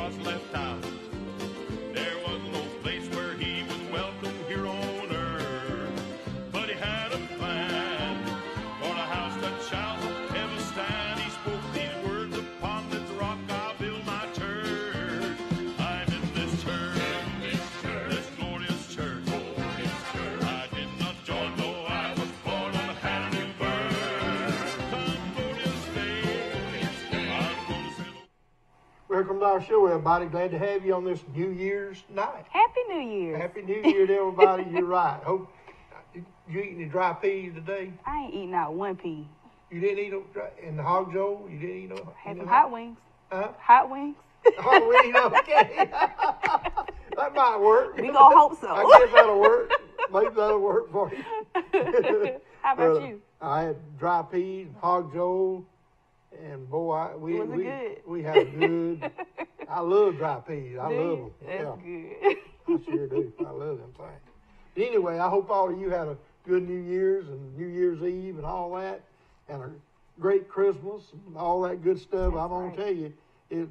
was left out. There was no place where he was welcome here on earth. But he had a plan for a house that shall ever stand. He spoke these words, upon this rock I'll build my church. I'm in this church, this glorious church. I did not join, though I was born and had a new birth. Come glorious day, I'm gonna say. Welcome to our show, everybody. Glad to have you on this New Year's night. Happy New Year. Happy New Year to everybody. You're right. Hope you eating any dry peas today? I ain't eating out one pea. You didn't eat in the hog joe? You didn't eat no? Had some hot wings. Huh? Hot wings. Hot wings, okay. That might work. We gonna hope so. I guess that'll work. Maybe that'll work for you. How about you? I had dry peas, hog joe, and boy, we had a good. I love dry peas. I love them. That's good. I sure do. I love them things. But anyway, I hope all of you had a good New Year's and New Year's Eve and all that, and a great Christmas and all that good stuff. I'm gonna tell you, it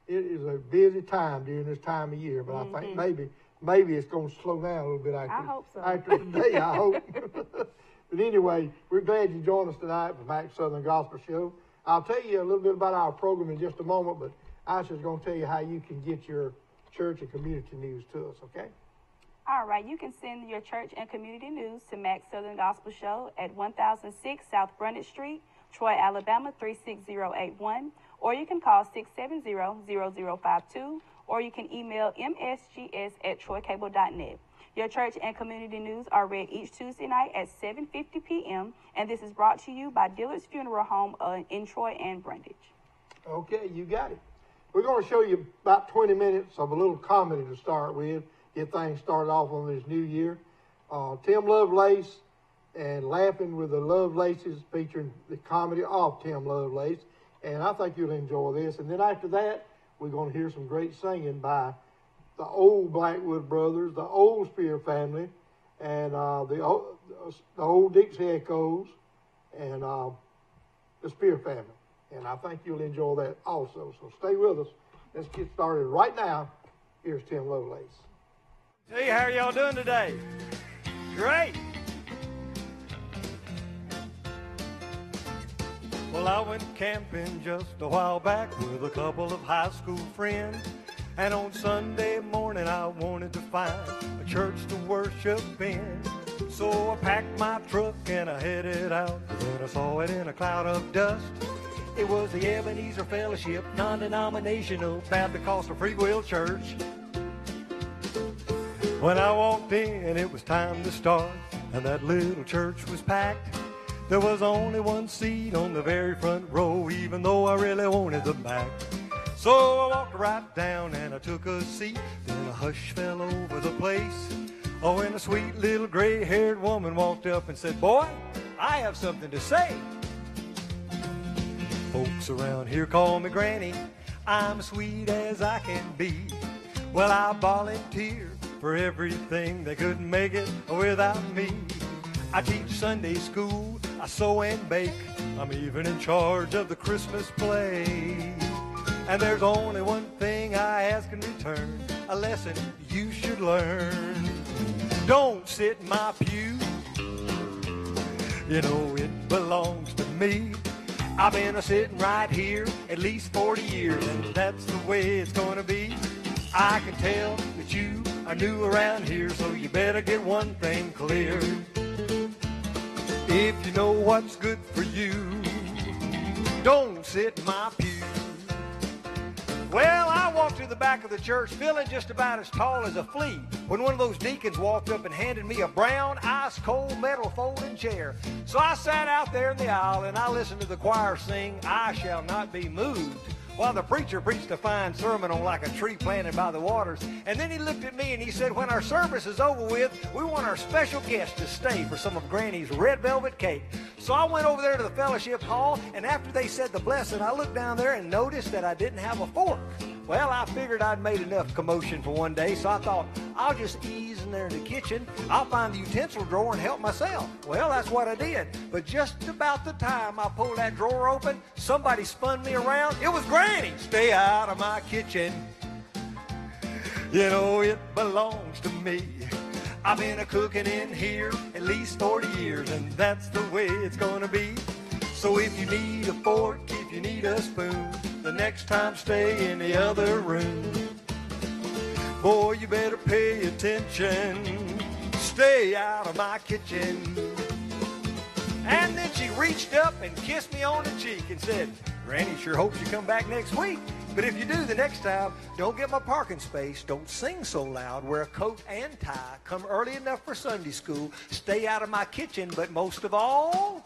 is a busy time during this time of year. But I think maybe it's gonna slow down a little bit after. I hope so. After today, I hope. But anyway, we're glad you joined us tonight for Max Southern Gospel Show. I'll tell you a little bit about our program in just a moment, but Aisha's going to tell you how you can get your church and community news to us, okay? All right, you can send your church and community news to Max Southern Gospel Show at 1006 South Brundage Street, Troy, Alabama 36081, or you can call 670-0052, or you can email msgs@troycable.net. Your church and community news are read each Tuesday night at 7:50 p.m., and this is brought to you by Dillard's Funeral Home in Troy and Brundage. Okay, you got it. We're going to show you about 20 minutes of a little comedy to start with, get things started off on this new year. Tim Lovelace and Laughing with the Lovelaces, featuring the comedy of Tim Lovelace, and I think you'll enjoy this. And then after that, we're going to hear some great singing by the old Blackwood Brothers, the old Spear family, and the old Dixie Echoes, and the Spear family. And I think you'll enjoy that also. So stay with us. Let's get started right now. Here's Tim Lovelace. Hey, how are y'all doing today? Great. Well, I went camping just a while back with a couple of high school friends. And on Sunday morning I wanted to find a church to worship in. So I packed my truck and I headed out. Then I saw it in a cloud of dust. It was the Ebenezer Fellowship Non-Denominational Baptist Free Will Church. When I walked in, it was time to start, and that little church was packed. There was only one seat on the very front row, even though I really wanted the back. So I walked right down and I took a seat. Then a hush fell over the place. Oh, and a sweet little gray-haired woman walked up and said, "Boy, I have something to say." Folks around here call me Granny. I'm as sweet as I can be. Well, I volunteer for everything. They couldn't make it without me. I teach Sunday school, I sew and bake. I'm even in charge of the Christmas play. And there's only one thing I ask in return, a lesson you should learn. Don't sit in my pew. You know it belongs to me. I've been sitting right here at least 40 years, and that's the way it's gonna be. I can tell that you are new around here, so you better get one thing clear. If you know what's good for you, don't sit in my pew. Well, I walked to the back of the church feeling just about as tall as a flea when one of those deacons walked up and handed me a brown, ice-cold metal folding chair. So I sat out there in the aisle and I listened to the choir sing, "I Shall Not Be Moved," while the preacher preached a fine sermon on like a tree planted by the waters. And then he looked at me and he said, "When our service is over with, we want our special guest to stay for some of Granny's red velvet cake." So I went over there to the fellowship hall, and after they said the blessing, I looked down there and noticed that I didn't have a fork. Well, I figured I'd made enough commotion for one day, so I thought, I'll just ease in there in the kitchen. I'll find the utensil drawer and help myself. Well, that's what I did. But just about the time I pulled that drawer open, somebody spun me around. It was Granny. Stay out of my kitchen. You know it belongs to me. I've been a-cooking in here at least 40 years, and that's the way it's gonna be. So if you need a fork, if you need a spoon, the next time stay in the other room. Boy, you better pay attention. Stay out of my kitchen. And then she reached up and kissed me on the cheek and said, Granny sure hopes you come back next week. But if you do the next time, don't get my parking space, don't sing so loud, wear a coat and tie, come early enough for Sunday school, stay out of my kitchen, but most of all,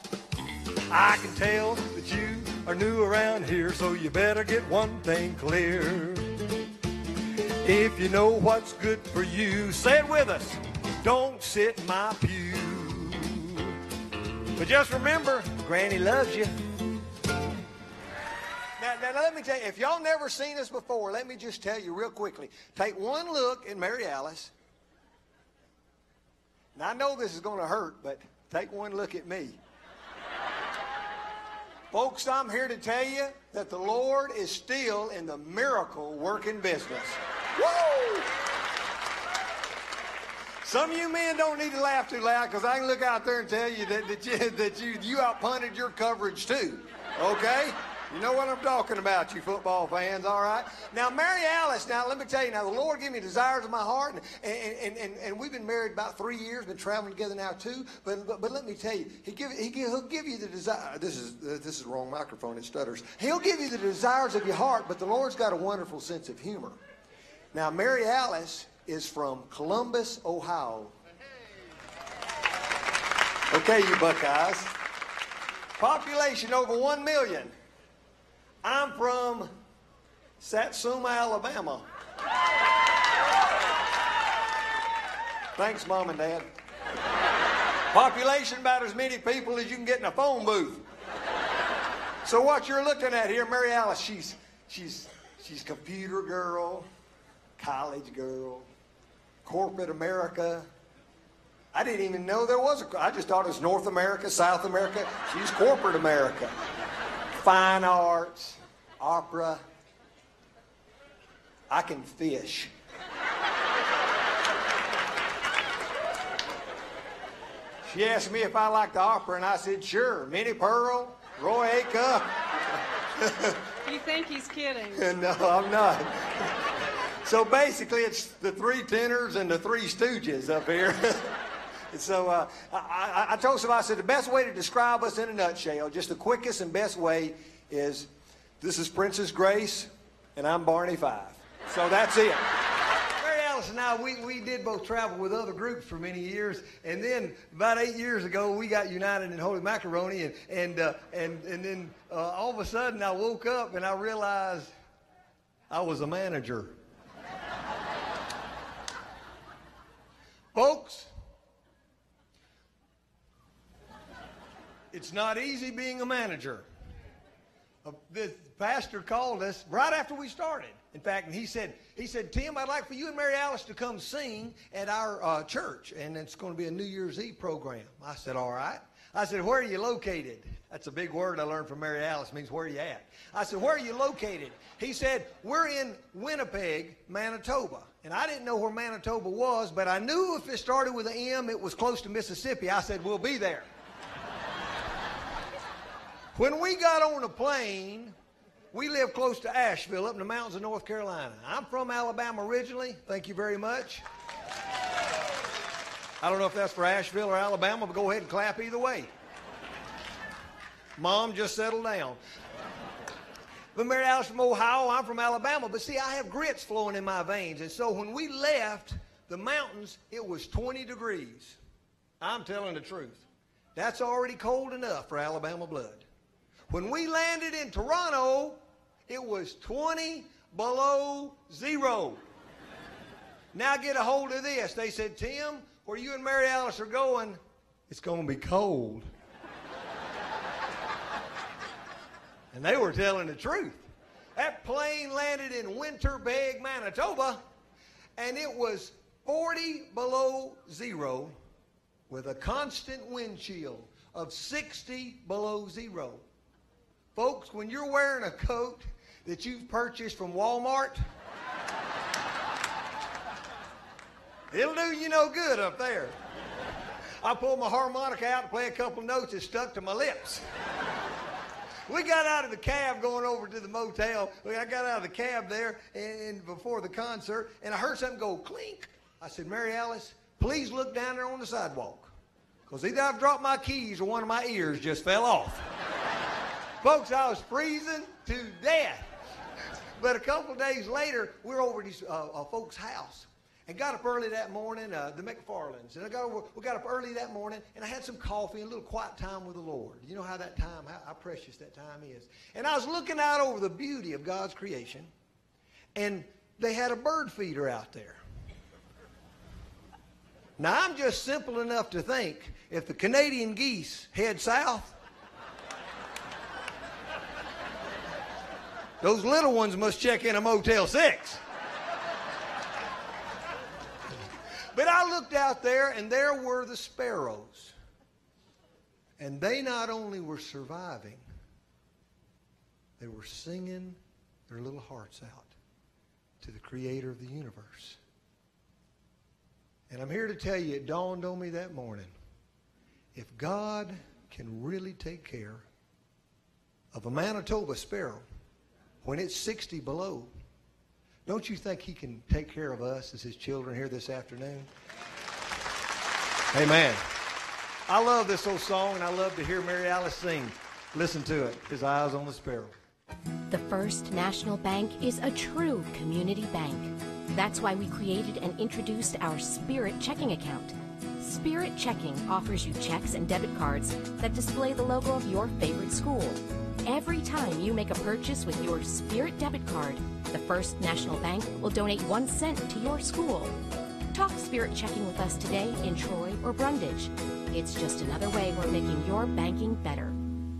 I can tell that you are new around here, so you better get one thing clear. If you know what's good for you, say it with us, don't sit in my pew. But just remember, Granny loves you. Now, let me tell you, if y'all never seen us before, let me just tell you real quickly. Take one look at Mary Alice. Now, I know this is going to hurt, but take one look at me. Folks, I'm here to tell you that the Lord is still in the miracle working business. Woo! Some of you men don't need to laugh too loud, because I can look out there and tell you that you outpunted your coverage too, okay? You know what I'm talking about, you football fans, all right? Now, Mary Alice, now, let me tell you, now, the Lord gave me desires of my heart, and we've been married about 3 years, been traveling together now, too, but let me tell you, He'll give you the desire. This is the wrong microphone, it stutters. He'll give you the desires of your heart, but the Lord's got a wonderful sense of humor. Now, Mary Alice is from Columbus, Ohio. Okay, you Buckeyes. Population over 1 million. I'm from Satsuma, Alabama. Thanks, Mom and Dad. Population about as many people as you can get in a phone booth. So what you're looking at here, Mary Alice, she's computer girl, college girl, corporate America. I didn't even know there was I just thought it was North America, South America. She's corporate America. Fine arts, opera. I can fish. She asked me if I liked the opera, and I said, sure. Minnie Pearl, Roy Acuff. You think he's kidding? No, I'm not. So basically, it's the three tenors and the three stooges up here. So I told somebody, I said, the best way to describe us in a nutshell, just the quickest and best way is, this is Princess Grace, and I'm Barney Five. So that's it. Mary Alice and I, we did both travel with other groups for many years, and then about 8 years ago, we got united in Holy Macaroni, and then all of a sudden, I woke up and I realized I was a manager. Folks, it's not easy being a manager. The pastor called us right after we started. In fact, and he said, Tim, I'd like for you and Mary Alice to come sing at our church, and it's going to be a New Year's Eve program. I said, all right. I said, where are you located? That's a big word I learned from Mary Alice. It means where are you at? I said, where are you located? He said, we're in Winnipeg, Manitoba. And I didn't know where Manitoba was, but I knew if it started with an M, it was close to Mississippi. I said, we'll be there. When we got on a plane, we live close to Asheville, up in the mountains of North Carolina. I'm from Alabama originally. Thank you very much. I don't know if that's for Asheville or Alabama, but go ahead and clap either way. Mom, just settle down. But Mary Alice from Ohio, I'm from Alabama. But see, I have grits flowing in my veins. And so when we left the mountains, it was 20 degrees. I'm telling the truth. That's already cold enough for Alabama blood. When we landed in Toronto, it was 20 below zero. Now get a hold of this. They said, Tim, where you and Mary Alice are going, it's going to be cold. And they were telling the truth. That plane landed in Winterberg, Manitoba, and it was 40 below zero with a constant wind chill of 60 below zero. Folks, when you're wearing a coat that you've purchased from Walmart, it'll do you no good up there. I pulled my harmonica out to play a couple notes that stuck to my lips. We got out of the cab going over to the motel. I got out of the cab there and before the concert, and I heard something go clink. I said, Mary Alice, please look down there on the sidewalk, because either I've dropped my keys or one of my ears just fell off. Folks, I was freezing to death. But a couple of days later, we were over at these folks' house and got up early that morning, the McFarlands. And we got up early that morning, and I had some coffee and a little quiet time with the Lord. You know how that time, how precious that time is. And I was looking out over the beauty of God's creation, and they had a bird feeder out there. Now, I'm just simple enough to think if the Canadian geese head south, those little ones must check in a Motel 6. But I looked out there, and there were the sparrows. And they not only were surviving, they were singing their little hearts out to the Creator of the universe. And I'm here to tell you, it dawned on me that morning, if God can really take care of a Manitoba sparrow when it's 60 below, don't you think he can take care of us as his children here this afternoon? Amen. I love this old song, and I love to hear Mary Alice sing. Listen to it, His Eyes on the Sparrow. The First National Bank is a true community bank. That's why we created and introduced our Spirit checking account. Spirit Checking offers you checks and debit cards that display the logo of your favorite school. Every time you make a purchase with your Spirit debit card, the First National Bank will donate 1 cent to your school. Talk Spirit Checking with us today in Troy or Brundage. It's just another way we're making your banking better.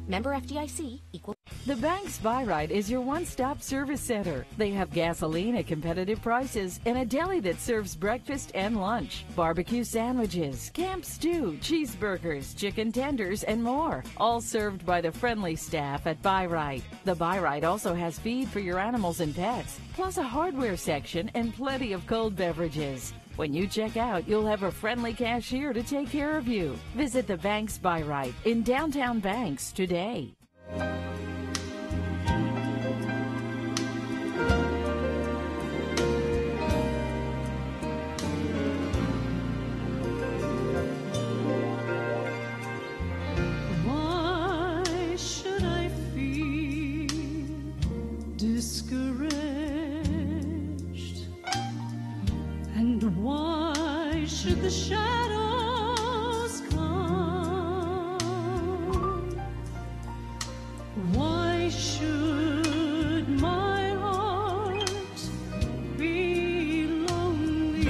Member FDIC, equal. The Bank's Buy Right is your one-stop service center. They have gasoline at competitive prices and a deli that serves breakfast and lunch, barbecue sandwiches, camp stew, cheeseburgers, chicken tenders, and more, all served by the friendly staff at Buy Right. The Buy Right also has feed for your animals and pets, plus a hardware section and plenty of cold beverages. When you check out, you'll have a friendly cashier to take care of you. Visit the Bank's Buy Right in downtown Banks today. Why should I feel discouraged? And why should the shadows come? Why should my heart be lonely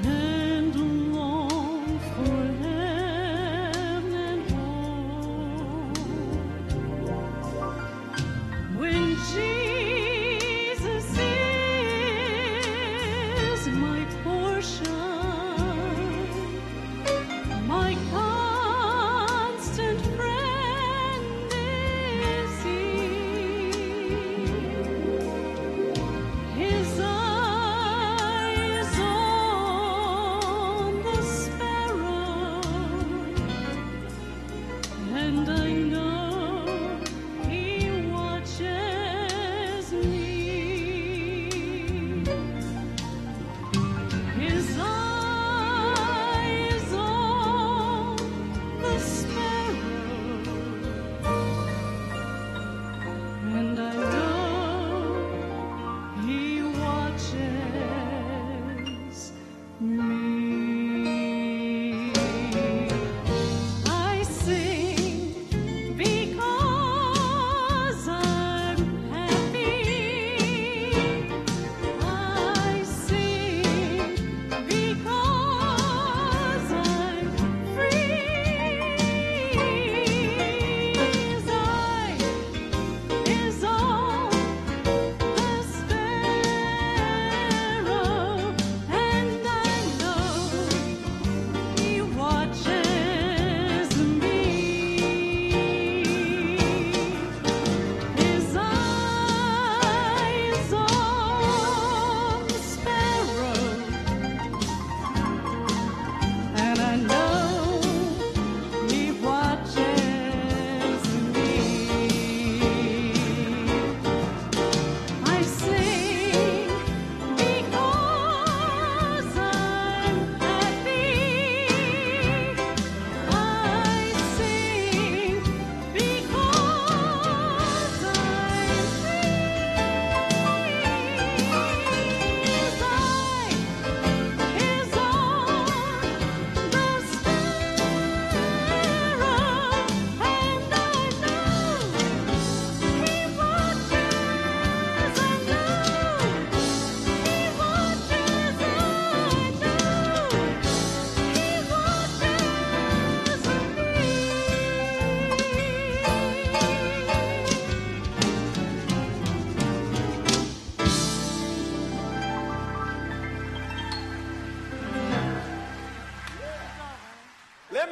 and long for heaven and home? When Jesus is my portion,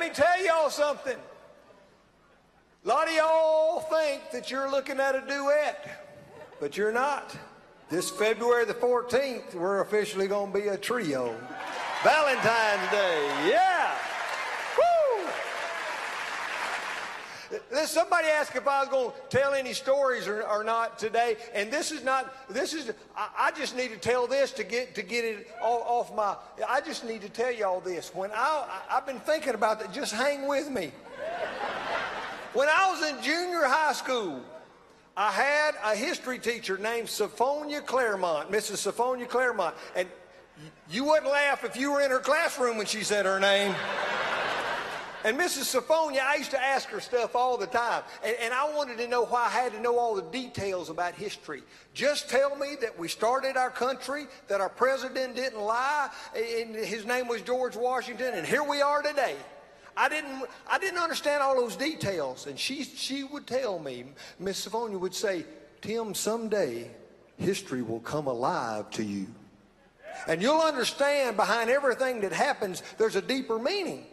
Let me tell y'all something. A lot of y'all think that you're looking at a duet, but you're not. This February the 14th, we're officially going to be a trio. Valentine's Day, yeah. Woo! Somebody asked if I was going to tell any stories or not today, and I just need to tell this to get it off my, I just need to tell y'all this. When I've been thinking about that, just hang with me. When I was in junior high school, I had a history teacher named Sophronia Claremont, Mrs. Sophronia Claremont, and you wouldn't laugh if you were in her classroom when she said her name. And Mrs. Sophronia, I used to ask her stuff all the time, and I wanted to know why I had to know all the details about history. Just tell me that we started our country, that our president didn't lie, and his name was George Washington, and here we are today. I didn't understand all those details, and she would tell me, Miss Sophronia would say, Tim, someday history will come alive to you. And you'll understand behind everything that happens, there's a deeper meaning.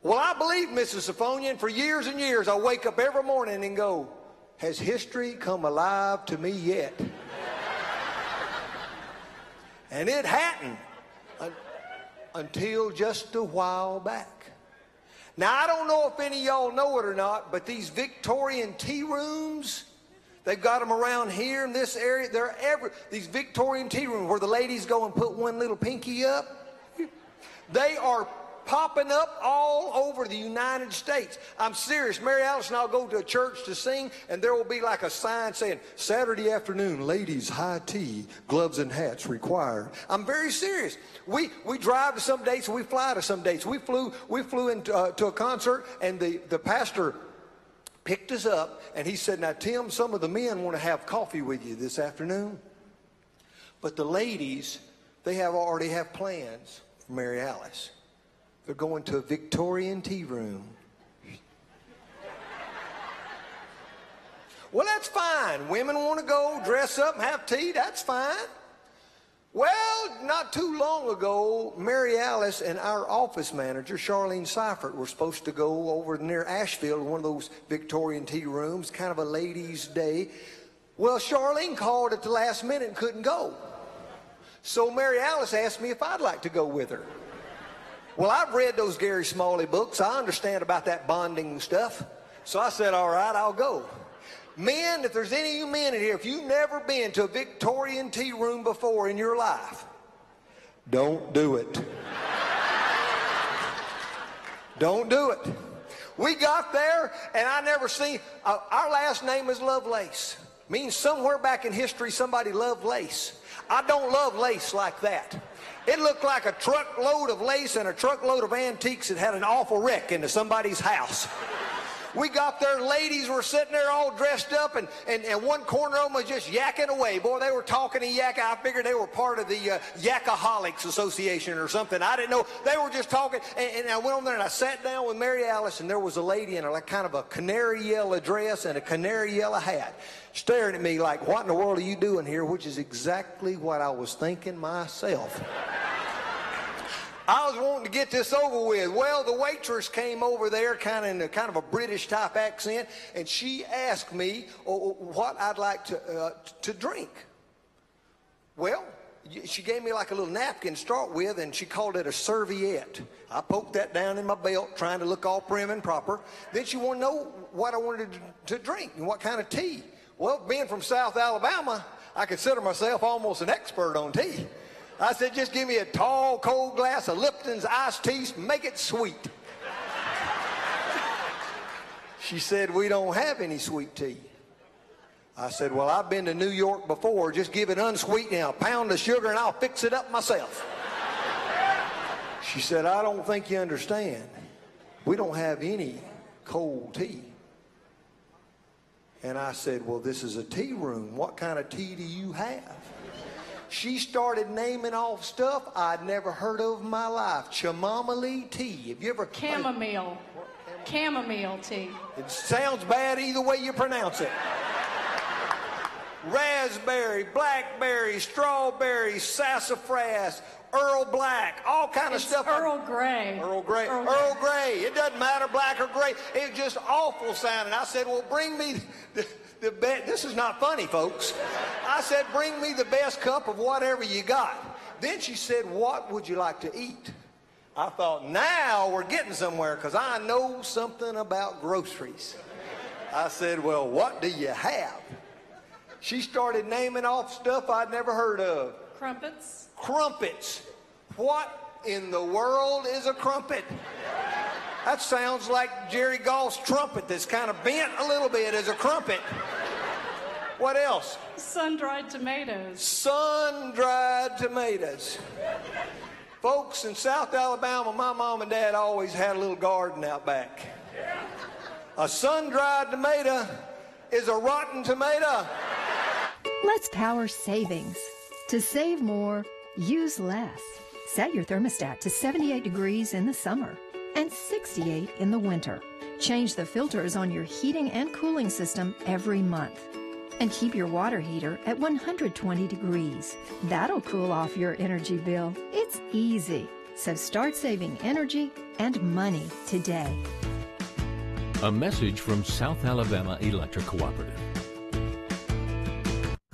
Well, I believe Mrs. Sophronia, and for years and years, I wake up every morning and go, has history come alive to me yet? And it hadn't until just a while back. Now, I don't know if any of y'all know it or not, but these Victorian tea rooms, they've got them around here in this area. These Victorian tea rooms where the ladies go and put one little pinky up. They are popping up all over the United States. I'm serious. Mary Alice and I'll go to a church to sing, and there will be like a sign saying, Saturday afternoon, ladies, high tea, gloves and hats required. I'm very serious. We drive to some dates, we fly to some dates. We flew into to a concert, and the pastor picked us up, and he said, now, Tim, some of the men want to have coffee with you this afternoon, but the ladies, they already have plans for Mary Alice. They're going to a Victorian tea room. Well, that's fine. Women want to go dress up and have tea. That's fine. Well, not too long ago, Mary Alice and our office manager, Charlene Seifert, were supposed to go over near Asheville to one of those Victorian tea rooms, kind of a ladies' day. Well, Charlene called at the last minute and couldn't go. So Mary Alice asked me if I'd like to go with her. Well, I've read those Gary Smalley books. I understand about that bonding stuff. So I said, all right, I'll go. Men, if there's any of you men in here, if you've never been to a Victorian tea room before in your life, don't do it. Don't do it. We got there, and I never seen, our last name is Lovelace. Means somewhere back in history somebody loved lace. I don't love lace like that. It looked like a truckload of lace and a truckload of antiques that had an awful wreck into somebody's house. We got there, ladies were sitting there all dressed up, and one corner of them was just yakking away. Boy, they were talking and yakking. I figured they were part of the Yakaholics Association or something. I didn't know. They were just talking, and I went over there and I sat down with Mary Alice, and there was a lady in a kind of a canary yellow dress and a canary yellow hat, staring at me like, what in the world are you doing here? Which is exactly what I was thinking myself. I was wanting to get this over with. Well, the waitress came over there kind of a British type accent, and she asked me what I'd like to drink. Well, she gave me like a little napkin to start with, and she called it a serviette. I poked that down in my belt, trying to look all prim and proper. Then she wanted to know what I wanted to drink and what kind of tea. Well, being from South Alabama, I consider myself almost an expert on tea. I said, just give me a tall, cold glass of Lipton's iced tea, make it sweet. She said, we don't have any sweet tea. I said, well, I've been to New York before. Just give it unsweet and a pound of sugar and I'll fix it up myself. She said, I don't think you understand. We don't have any cold tea. And I said, well, this is a tea room. What kind of tea do you have? She started naming off stuff I'd never heard of in my life. Chamomile tea. Have you ever... Chamomile. Chamomile tea. It sounds bad either way you pronounce it. raspberry, blackberry, strawberry, sassafras, Earl Black, all kind of stuff. Earl Grey. Earl Grey. Earl Grey. It doesn't matter, black or gray. It was just awful sounding. I said, well, bring me the best. This is not funny, folks. I said, bring me the best cup of whatever you got. Then she said, what would you like to eat? I thought, now we're getting somewhere because I know something about groceries. I said, well, what do you have? She started naming off stuff I'd never heard of. Crumpets. Crumpets. What in the world is a crumpet? That sounds like Jerry Goff's trumpet that's kind of bent a little bit as a crumpet. What else? Sun-dried tomatoes. Sun-dried tomatoes. Folks, in South Alabama, my mom and dad always had a little garden out back. A sun-dried tomato is a rotten tomato. Let's power savings. To save more, use less. Set your thermostat to 78 degrees in the summer and 68 in the winter. Change the filters on your heating and cooling system every month. And keep your water heater at 120 degrees. That'll cool off your energy bill. It's easy. So start saving energy and money today. A message from South Alabama Electric Cooperative.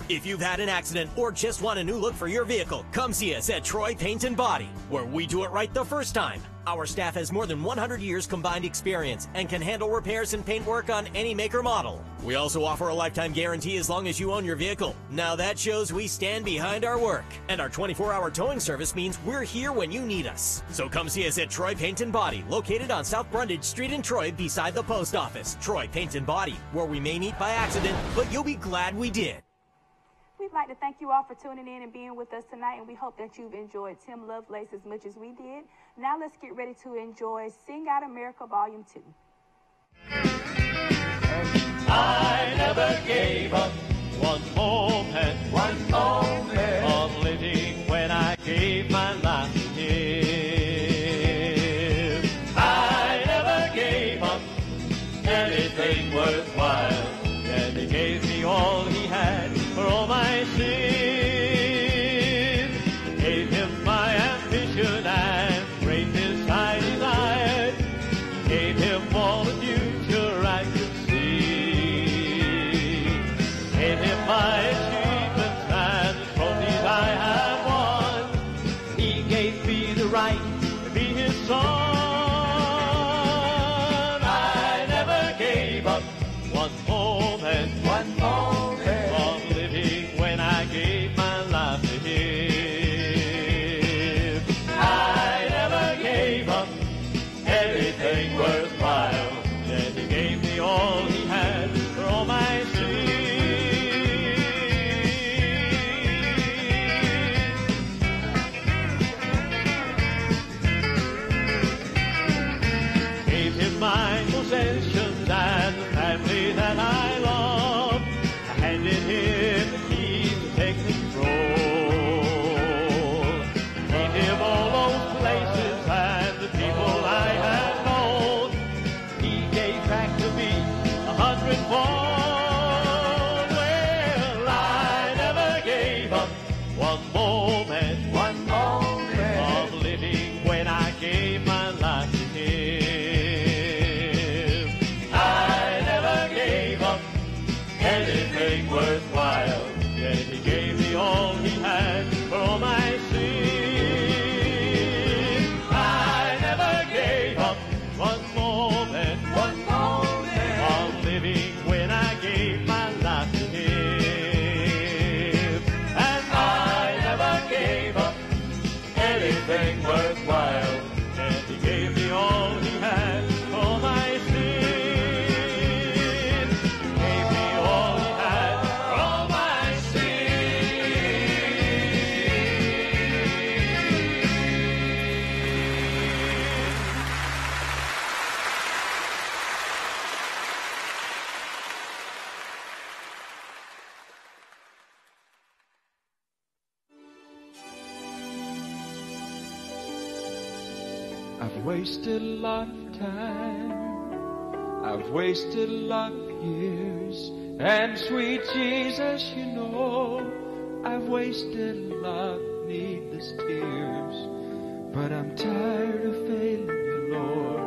If you've had an accident or just want a new look for your vehicle, come see us at Troy Paint and Body, where we do it right the first time. Our staff has more than 100 years combined experience and can handle repairs and paint work on any make or model. We also offer a lifetime guarantee as long as you own your vehicle. Now that shows we stand behind our work. And our 24-hour towing service means we're here when you need us. So come see us at Troy Paint and Body, located on South Brundage Street in Troy beside the post office. Troy Paint and Body, where we may meet by accident, but you'll be glad we did. We'd like to thank you all for tuning in and being with us tonight, and we hope that you've enjoyed Tim Lovelace as much as we did. Now let's get ready to enjoy Sing Out America Volume 2. I never gave up one moment of living when I gave my life to Him. I never gave up anything worthwhile, and He gave me all He had for all my sin. Gave Him my ambition and greatest I desired. Gave Him all the future I could see. Gave Him my achievements and the trophies I have won. He gave me the right to be His son. I never gave up one moment of living when I gave my life to Him. I never gave up anything worthwhile, and He gave me all He had for all my sins. Gave Him my possessions and the family that I love. I handed Him the keys to take control. Gave Him all those places and the people I had known. He gave back to me 100-fold. Well, I never gave up one moment of living when I gave my life to Him. I never gave up anything worthwhile, yet He gave me all He had for all my sin. I never gave up one moment of living when I gave my life to Him. And I never gave up anything worthwhile, and He gave me all He had for all my sin. Gave me all He had for all my sin. I've wasted a lot of time, I've wasted a lot of years And sweet Jesus, you know, I've wasted a lot of needless tears, but I'm tired of failing you, Lord.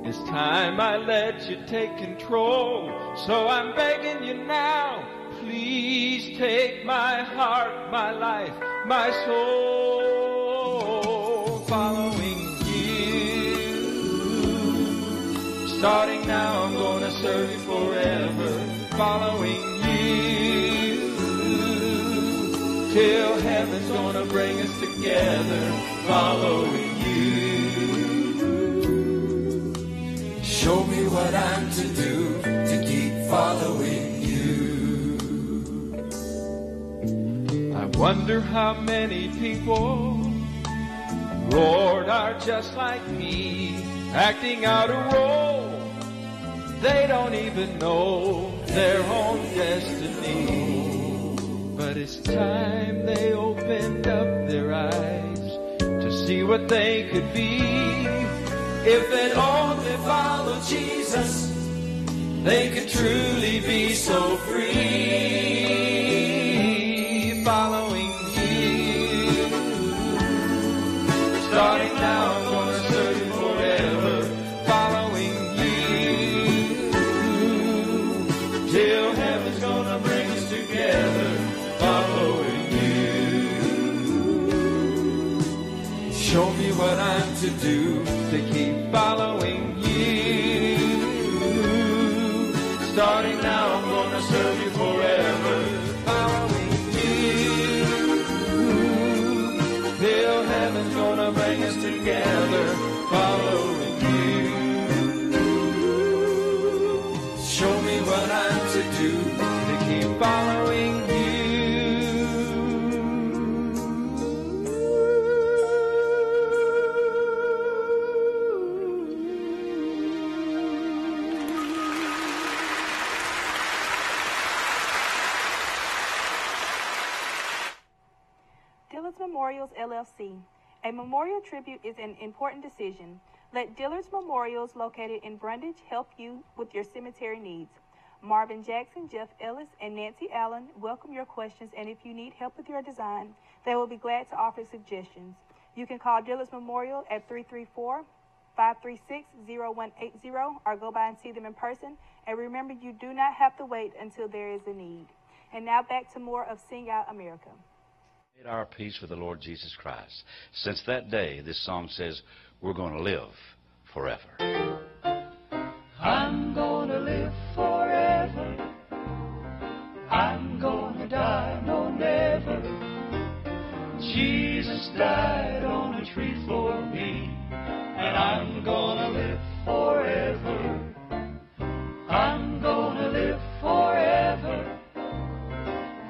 It's time I let you take control, so I'm begging you now, please take my heart, my life, my soul, following you. Starting now, I'm gonna serve you forever, following you, till heaven's gonna bring us together, following you. Show me what I'm to do to keep following you. I wonder how many people, Lord, are just like me, acting out a role. They don't even know their own destiny. But it's time they opened up their eyes to see what they could be. If they'd only follow Jesus, they could truly be so free. Following you. Starting now, I'm gonna serve you forever. Following you. Till heaven's gonna bring us together. Following you. Show me what I'm to do to keep following you. Starting now, I'm gonna serve you forever. Following you. Till heaven's gonna bring us together. Following you. Show me what I'm to do to keep following you. Dillard's Memorials, LLC. A memorial tribute is an important decision. Let Dillard's Memorials, located in Brundage, help you with your cemetery needs. Marvin Jackson, Jeff Ellis, and Nancy Allen welcome your questions, and if you need help with your design, they will be glad to offer suggestions. You can call Dillard's Memorial at 334-536-0180 or go by and see them in person. And remember, you do not have to wait until there is a need. And now back to more of Sing Out America. Made our peace with the Lord Jesus Christ. Since that day, this song says, we're going to live forever. I'm gonna live forever. I'm gonna die, no never. Jesus died on a tree for me, and I'm gonna live forever. I'm gonna live forever.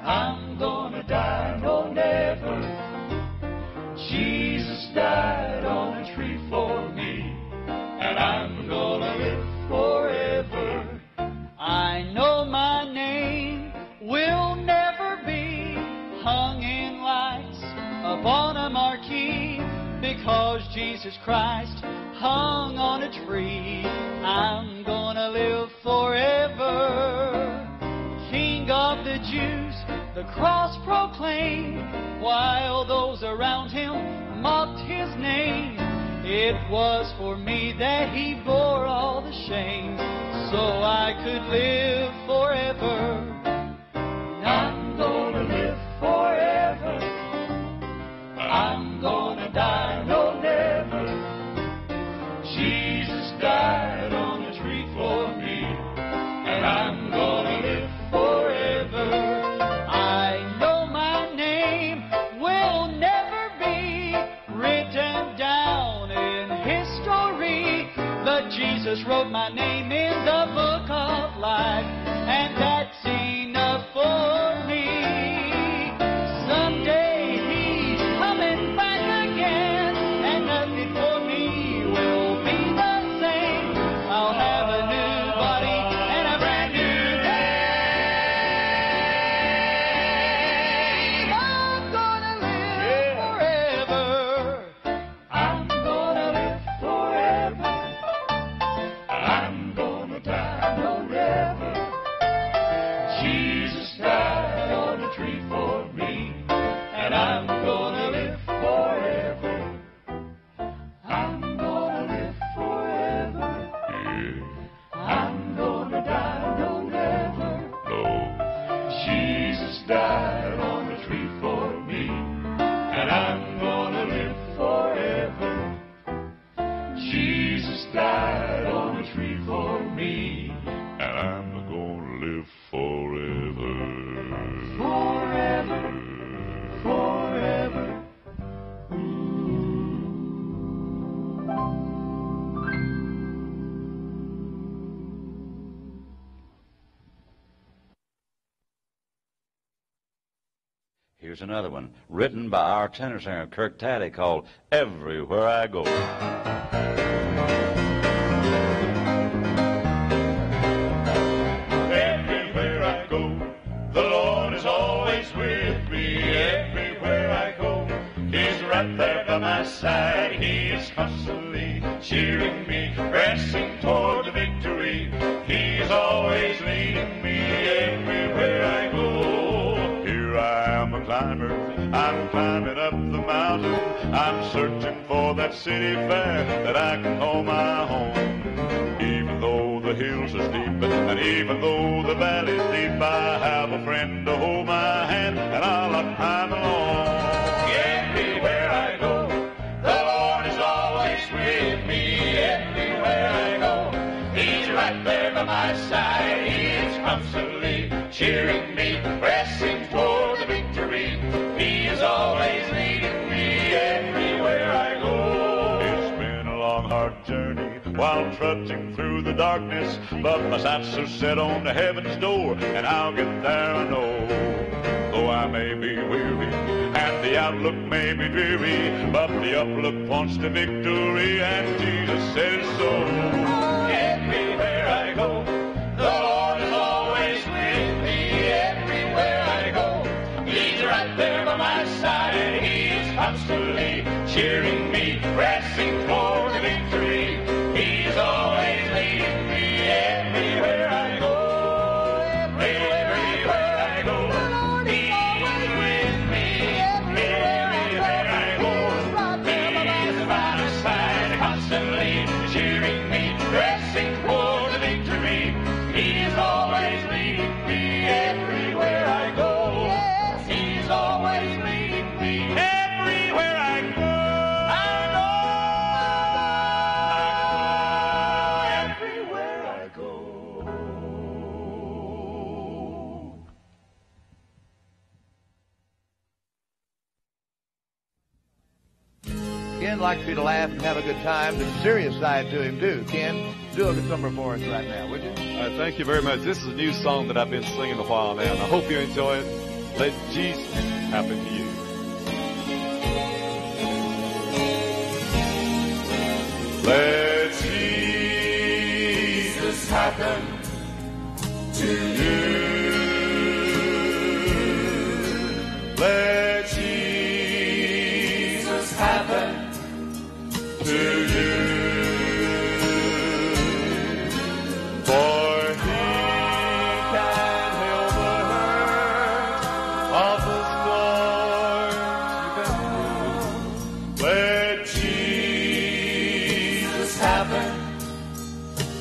I'm gonna die, no never. Jesus died on a tree for me, and I'm gonna live forever. I know my name will never be hung in lights upon a marquee, because Jesus Christ hung on a tree. I'm gonna live forever. King of the Jews, the cross proclaimed, while those around him mocked his name. It was for me that he bore all the shame, so I could live forever. I'm gonna live forever. I'm gonna die, no never. Jesus died on the tree for me, and I'm gonna live forever. I know my name will never be written down in history, but Jesus wrote my name in the book of life, and that's Here's another one, written by our tenor singer Kirk Taddy, called Everywhere I Go. Everywhere I go, the Lord is always with me. Everywhere I go, He's right there by my side. He is constantly cheering me, pressing toward the victory. He's always leading me everywhere I go. Here I am a climber, I'm climbing up the mountain. I'm searching for that city fair that I can call my home. Even though the hills are steep and even though the valley's deep, I have a friend to hold my hand and I'll not climb alone. Everywhere I go, the Lord is always with me. Everywhere I go, He's right there by my side. He is constantly cheering me, pressing toward the victory. He is always leading me everywhere I go. It's been a long, hard journey while trudging through the darkness, but my sights are set on the heaven's door, and I'll get there, I know. Though I may be weary and the outlook may be dreary, but the uplook points to victory, and Jesus says so. Everywhere I go, the Lord is always with me. Everywhere I go, He's right there by my side. He is constantly cheering me, pressing toward the victory. He's always leading me everywhere I go. Everywhere I go, He's always with me. Everywhere I go, He's by my side, constantly cheering me, pressing toward the victory. He's always leading me everywhere I go. He's always leading me everywhere I go. I know everywhere I go. Ken likes you to laugh and have a good time. There's a serious side to him, too. Ken, do a number for us right now, would you? Thank you very much. This is a new song that I've been singing a while now, and I hope you enjoy it. Let Jesus happen to you. Let Jesus happen to you. Let Jesus happen to you. For He can heal the hurt of the storms you've been through. Let Jesus happen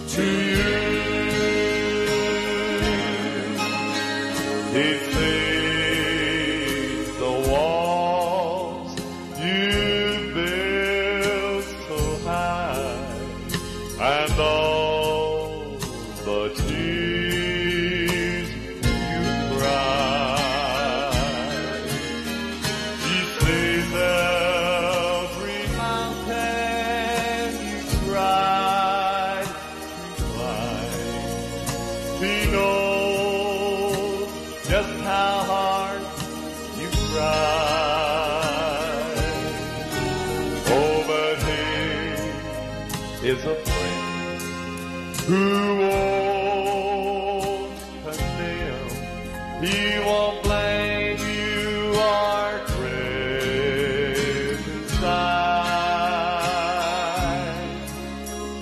to you. He sees the walls you've built so high, and all the tears you cried. He sees every mountain you tried to climb. He knows just how hard you cried. Oh, but He is a friend who won't condemn. He won't blame you or criticize.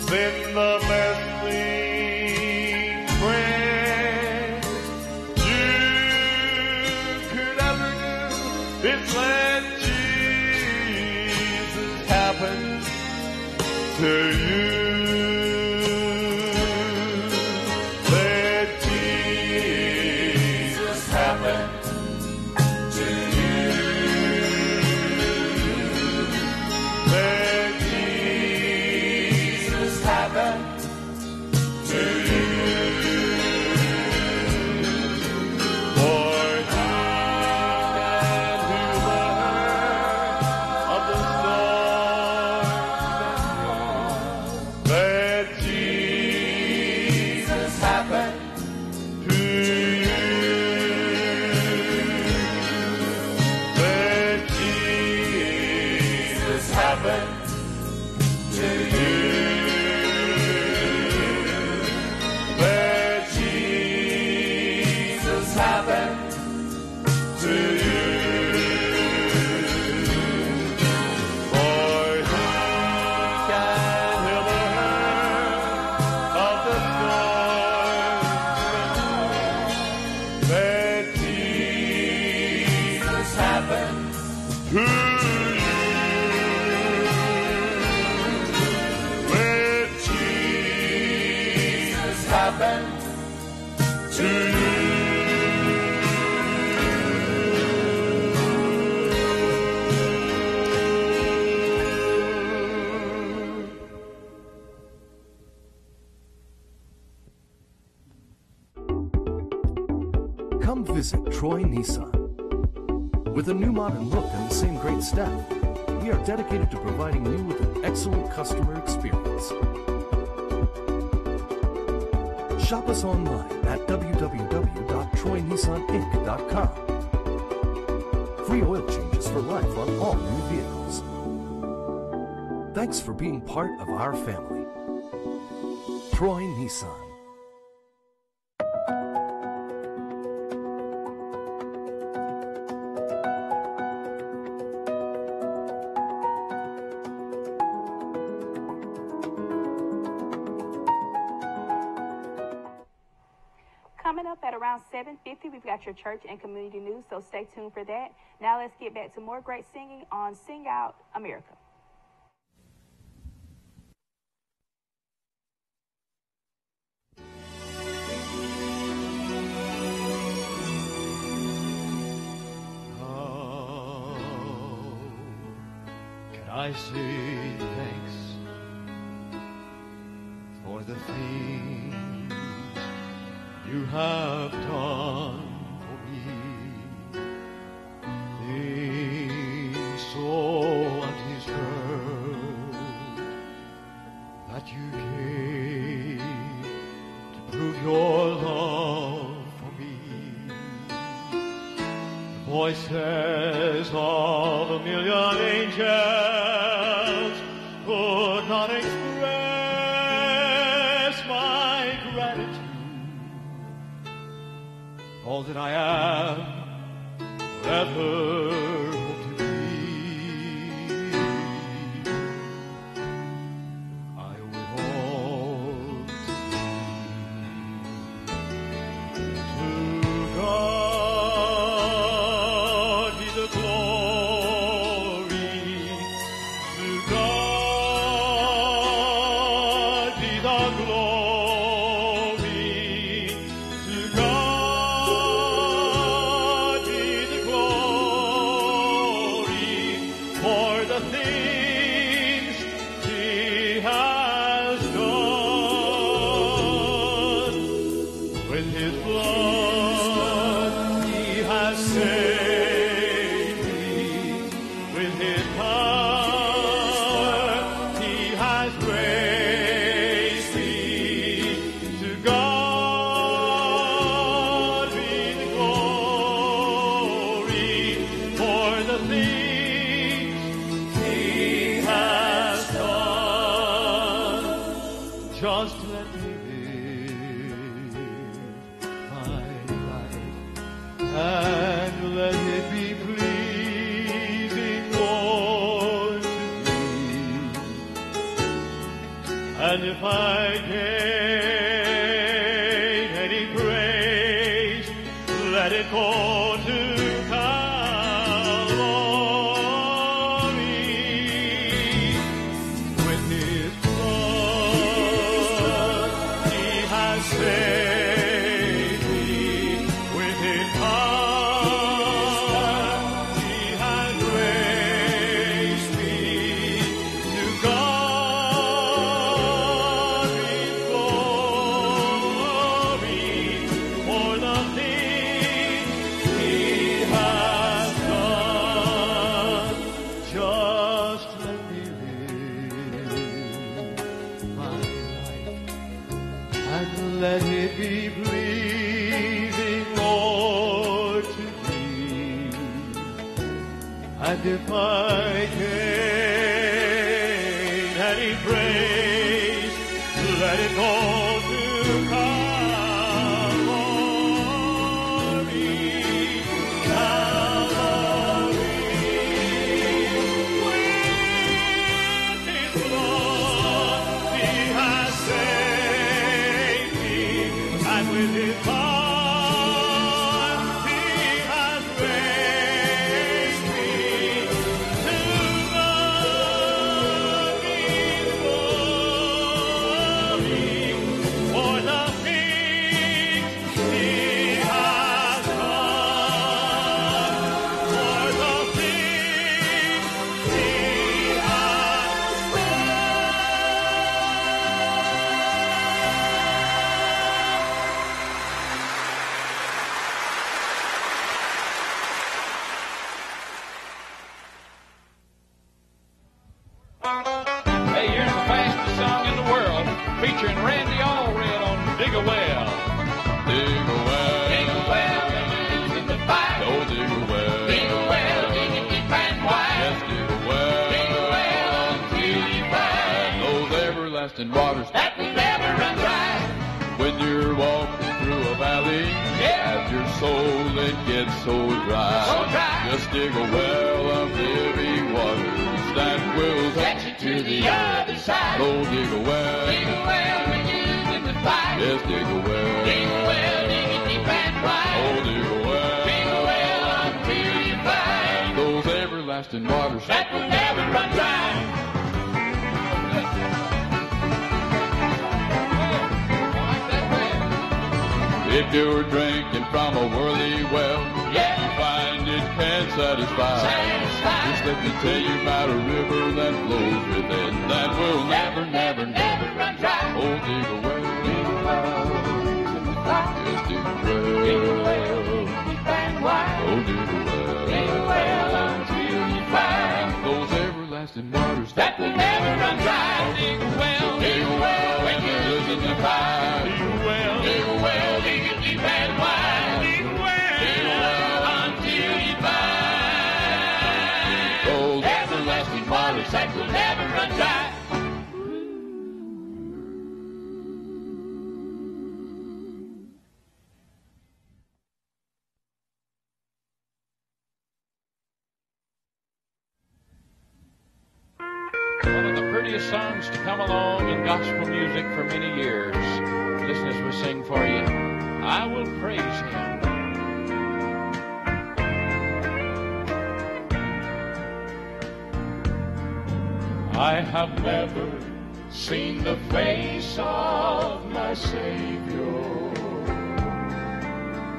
Then the best thing, friend, you could ever do is let Jesus happen to you. Let Jesus happen to you. Let Jesus happen to you. For He can heal the hurt of the storms to you. When Jesus happened to you. Come visit Troy Nissan. With a new modern look and the same great staff, we are dedicated to providing you with an excellent customer experience. Shop us online at www.troynissaninc.com. Free oil changes for life on all new vehicles. Thanks for being part of our family. Troy Nissan. Coming up at around 7:50, we've got your church and community news, so stay tuned for that. Now let's get back to more great singing on Sing Out America. Can I say thanks for the things you have done for me? Things so undeserved that you gave to prove your love for me. The voices of a million angels could not express my gratitude. All that I am ever hope to be, I owe it all to God be the glory, to God be the glory, to God be the glory for the things He has done. With His blood He has saved me. With His power He has raised me. To God be the glory for the things He has done. Just let me live my life and let it be pleasing, Lord, to Thee. And if I gain any praise, let it go to Calvary. With His blood He has saved me. With His power He has raised me. To God be glory for the things He has done. Just let me live my life and let it be pleasing, Lord, to Thee. And if I gain any praise, let it go to Calvary. Calvary. With His blood He has saved me, and with His power He has raised me. everlasting waters that will never run dry. when you're walking through a valley, as your soul it gets so dry. Just dig a well of living waters that will Get you to the other side. Oh, dig a well. Dig a well, make it in the fire. Yes, dig a well. Dig a well, dig it deep and wide. Oh, dig a well. Dig a well until you find those everlasting waters that will never run dry. If you're drinking from a worldly well, you find it can't satisfy. Just let me tell you about a river that flows within that will never, never, never run dry. Oh, dig a well. Dig a well. Yes, dig a well. Dig a well, deep and wide. Oh, dig a well. Dig a well until you find those everlasting waters that will never run dry. Dig a well, when you're losing the fire. Dig a well, dig it deep and wide. Dig a well until you find those everlasting waters that will never run dry. One of the prettiest songs to come along in gospel music for many years. Listen as we sing for you. I will praise Him. I have never seen the face of my Savior,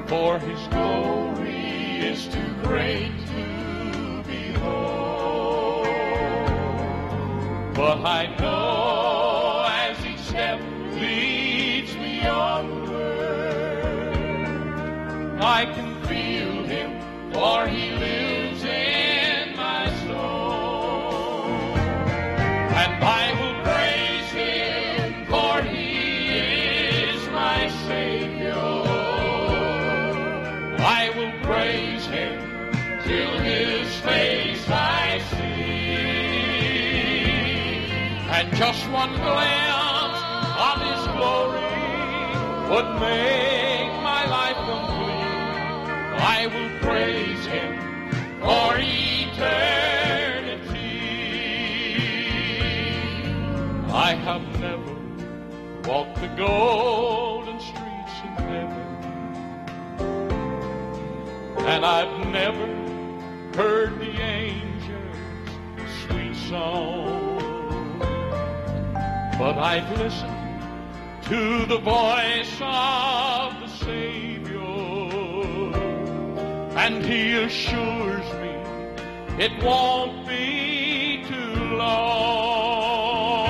for His glory is too great to behold. But I know as each step leads me onward, I can feel Him, for He lives in my soul. And I will praise Him, for He is my Savior. I will praise Him till His face I see. And just one glance of His glory would make my life complete. I will praise Him for eternity. I have never walked the golden streets of heaven, and I've never heard the angels' sweet song. But I've listened to the voice of the Savior, and He assures me it won't be too long.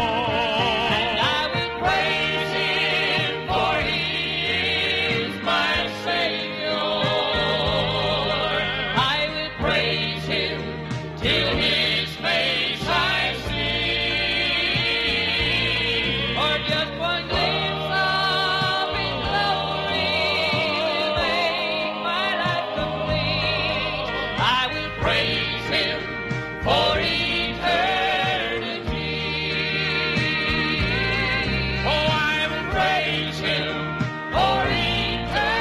And I will praise Him, for He is my Savior. I will praise Him till His face I see. For just one glimpse of His glory will make my life complete. I will praise Him for eternity. Oh, I will praise Him for eternity.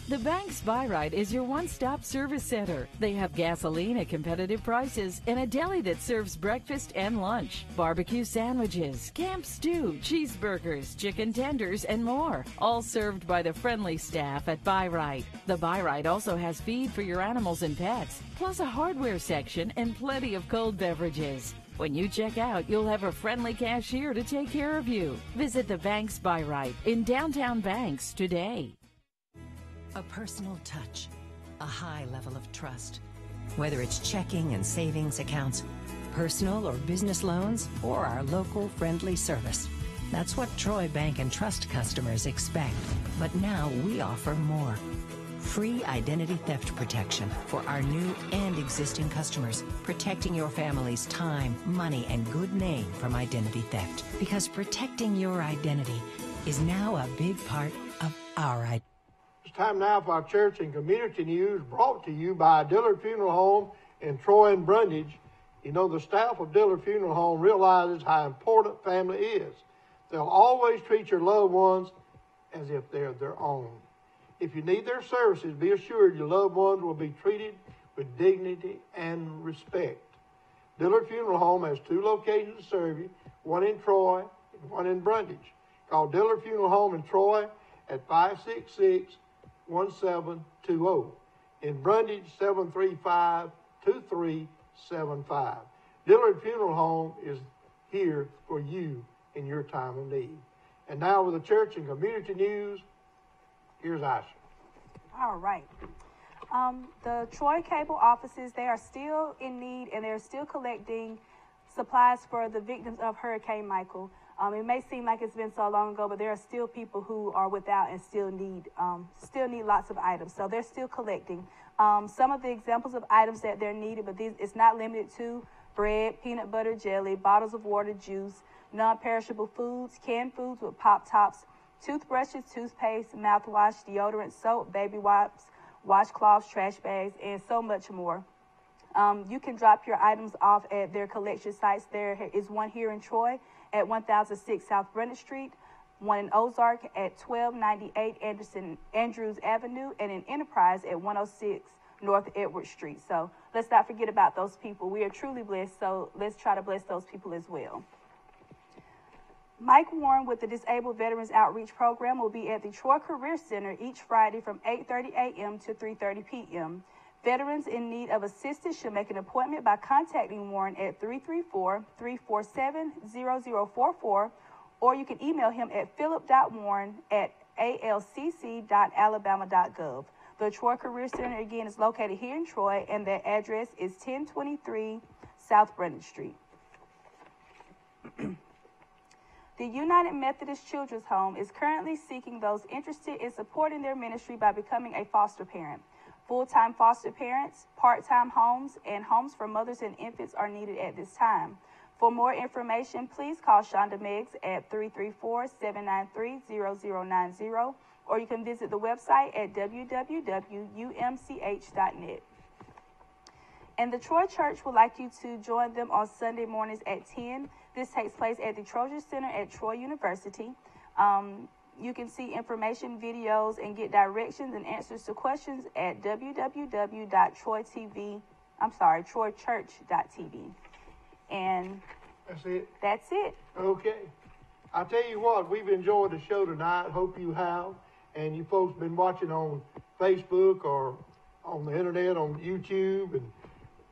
The Bank's Buy Right is your one-stop service center. They have gasoline at competitive prices and a deli that serves breakfast and lunch, barbecue sandwiches, camp stew, cheeseburgers, chicken tenders, and more, all served by the friendly staff at Buy Right. The Buy Right also has feed for your animals and pets, plus a hardware section and plenty of cold beverages. When you check out, you'll have a friendly cashier to take care of you. Visit the Bank's Buy Right in downtown Banks today. A personal touch, a high level of trust. Whether it's checking and savings accounts, personal or business loans, or our local friendly service. That's what Troy Bank and Trust customers expect. But now we offer more. Free identity theft protection for our new and existing customers, protecting your family's time, money, and good name from identity theft. Because protecting your identity is now a big part of our identity. It's time now for our church and community news brought to you by Dillard Funeral Home in Troy and Brundage. You know, the staff of Dillard Funeral Home realizes how important family is. They'll always treat your loved ones as if they're their own. If you need their services, be assured your loved ones will be treated with dignity and respect. Dillard Funeral Home has 2 locations to serve you, one in Troy and one in Brundage. Call Dillard Funeral Home in Troy at 566-1720. In Brundage, 735-2375. Dillard Funeral Home is here for you in your time of need. And now with the church and community news, here's Asha. All right. The Troy cable offices, they are still in need and they're still collecting supplies for the victims of Hurricane Michael. It may seem like it's been so long ago, but there are still people who are without and still need lots of items. So they're still collecting. Some of the examples of items that they're needed, but it's not limited to bread, peanut butter, jelly, bottles of water, juice, non-perishable foods, canned foods with pop tops, toothbrushes, toothpaste, mouthwash, deodorant, soap, baby wipes, washcloths, trash bags, and so much more. You can drop your items off at their collection sites. There is one here in Troy at 1006 South Brennett Street, one in Ozark at 1298 Andrews Avenue, and in Enterprise at 106 North Edward Street. So let's not forget about those people. We are truly blessed, so let's try to bless those people as well. Mike Warren with the Disabled Veterans Outreach Program will be at the Troy Career Center each Friday from 8:30 a.m. to 3:30 p.m. Veterans in need of assistance should make an appointment by contacting Warren at 334-347-0044, or you can email him at philip.warren@alcc.alabama.gov. The Troy Career Center, again, is located here in Troy, and their address is 1023 South Brennett Street. The United Methodist Children's Home is currently seeking those interested in supporting their ministry by becoming a foster parent. Full-time foster parents, part-time homes, and homes for mothers and infants are needed at this time. For more information, please call Shonda Meggs at 334-793-0090, or you can visit the website at www.umch.net. And the Troy Church would like you to join them on Sunday mornings at 10. This takes place at the Trojan Center at Troy University. You can see information, videos, and get directions and answers to questions at troychurch.tv. And that's it. That's it. Okay. I tell you what, we've enjoyed the show tonight. Hope you have. And you folks been watching on Facebook or on the internet, on YouTube, and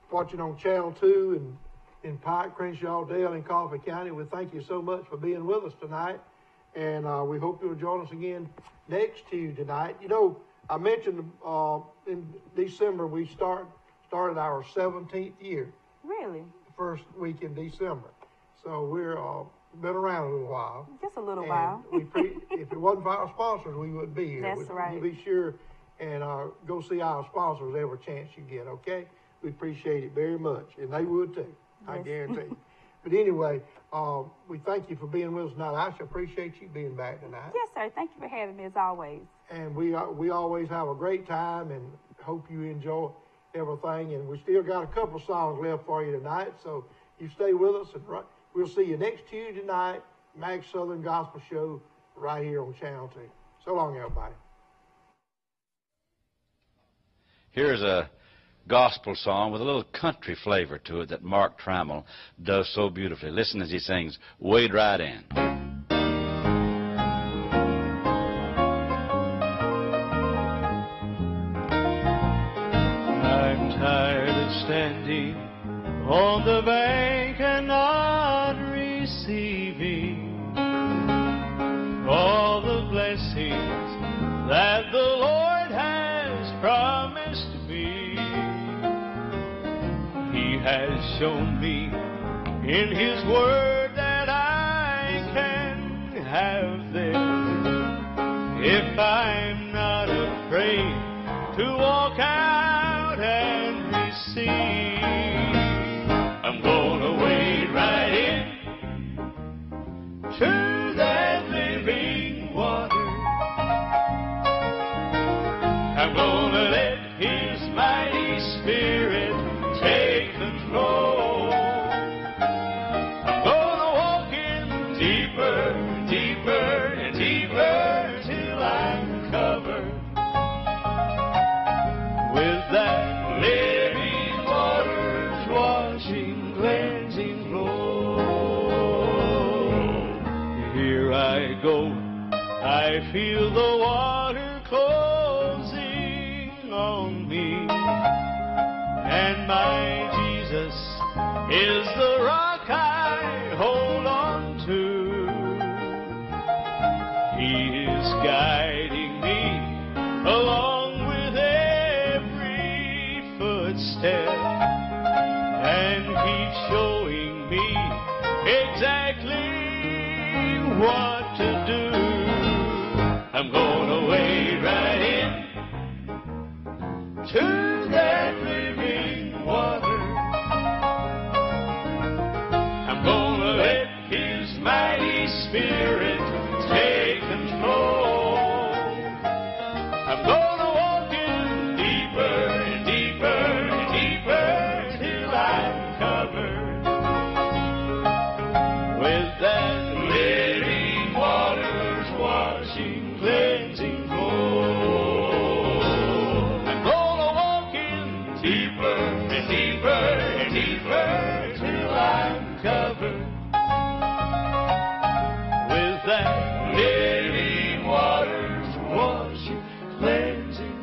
watching on Channel 2 and in Pike, Crenshaw, Dale, and Coffee County. We thank you so much for being with us tonight. And we hope you'll join us again next Tuesday night. You know, I mentioned in December we started our 17th year. Really? First week in December. So we're been around a little while. Just a little while. If it wasn't for our sponsors, we wouldn't be here. That's right. You be sure and go see our sponsors every chance you get, okay? We appreciate it very much. And they would too, yes. I guarantee you. But anyway, we thank you for being with us tonight. I appreciate you being back tonight. Yes, sir. Thank you for having me as always. And we always have a great time and hope you enjoy everything. And we still got a couple of songs left for you tonight. So you stay with us, and we'll see you next Tuesday night, Max Southern Gospel Show, right here on Channel 2. So long, everybody. Here's a gospel song with a little country flavor to it that Mark Trammell does so beautifully. Listen as he sings, Wade Right In. I'm tired of standing on the bank and not receiving all the blessings that the Lord has promised me. He has shown me in His Word that I can have them if I'm not afraid to walk out and receive. I'm gonna wade right in to that living go, I feel the water closing on me. And my Jesus is the rock I hold on to. He is guiding me along with every footstep, and keeps showing me exactly what to do. I'm gonna wade right in to that living water. I'm gonna let His mighty Spirit take control. I'm gonna walk in deeper and deeper and deeper till I'm covered with that living waters washing, cleansing flow. I'm gonna walk in deeper and deeper and deeper till I'm covered with that living waters washing, cleansing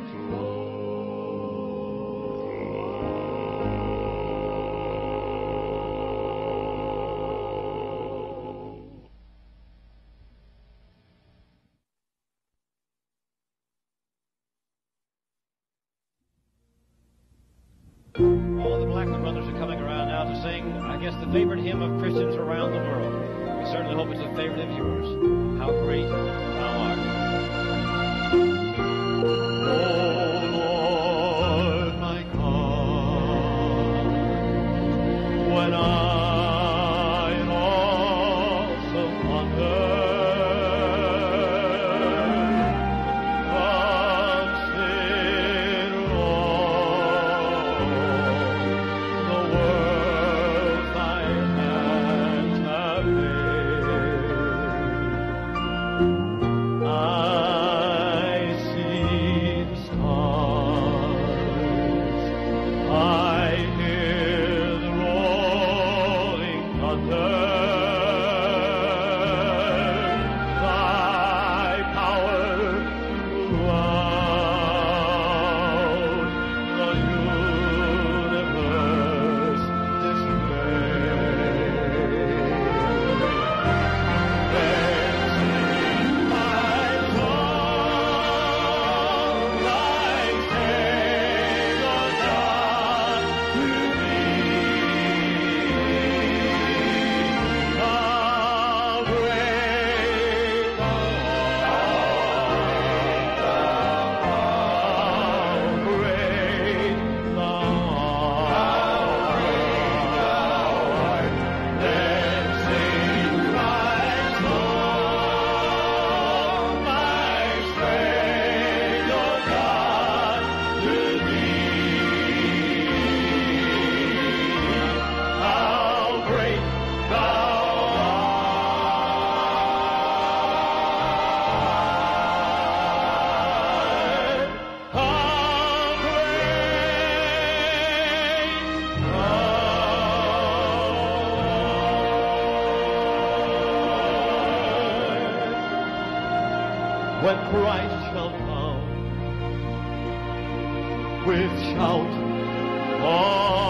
All the Blackwood brothers are coming around now to sing, I guess, the favorite hymn of Christians around the world. We certainly hope it's a favorite of yours. How great thou art. Oh Lord, my God, when I in awesome wonder consider all the worlds thy hands have made, I see the stars, I hear the rolling thunder, thy power throughout the universe displayed. Then sing my song, thy Savior God to thee. How great thou art, how great thou art. Then sing my song, my Savior God to thee. How great thou art, how when Christ shall come with shout of